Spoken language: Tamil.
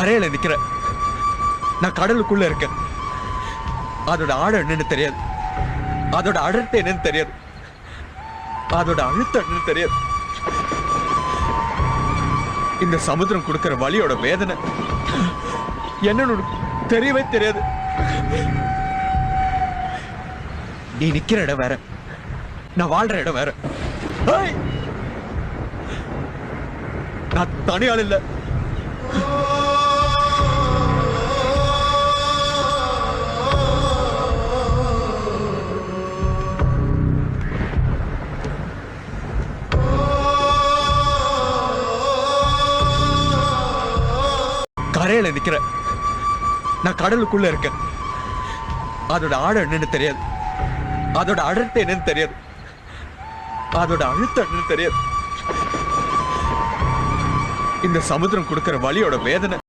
கரையில நிக்கிறேன். நான் கடலுக்குள்ள இருக்கேன். அதோட ஆழம் என்னன்னு தெரியாது. அதோட அடர்த்தி என்னன்னு தெரியாது. அதோட அழுத்தம் என்னன்னு தெரியாது. இந்த சமுத்திரம் கொடுக்கிற வலியோட வேதனை என்னன்னு தெரியவே தெரியாது. நீ நிக்கிற இடம் வேற, நான் வாழ்ற இடம் வேற. நான் தனியாள் இல்ல. கரையில நிக்கிறேன். நான் கடலுக்குள்ள இருக்கேன். அதோட ஆழம் என்னன்னு தெரியாது. அதோட அடர்த்தி என்னன்னு தெரியாது. அதோட அழுத்தம் என்னன்னு தெரியாது. இந்த சமுத்திரம் கொடுக்கிற வலியோட வேதனை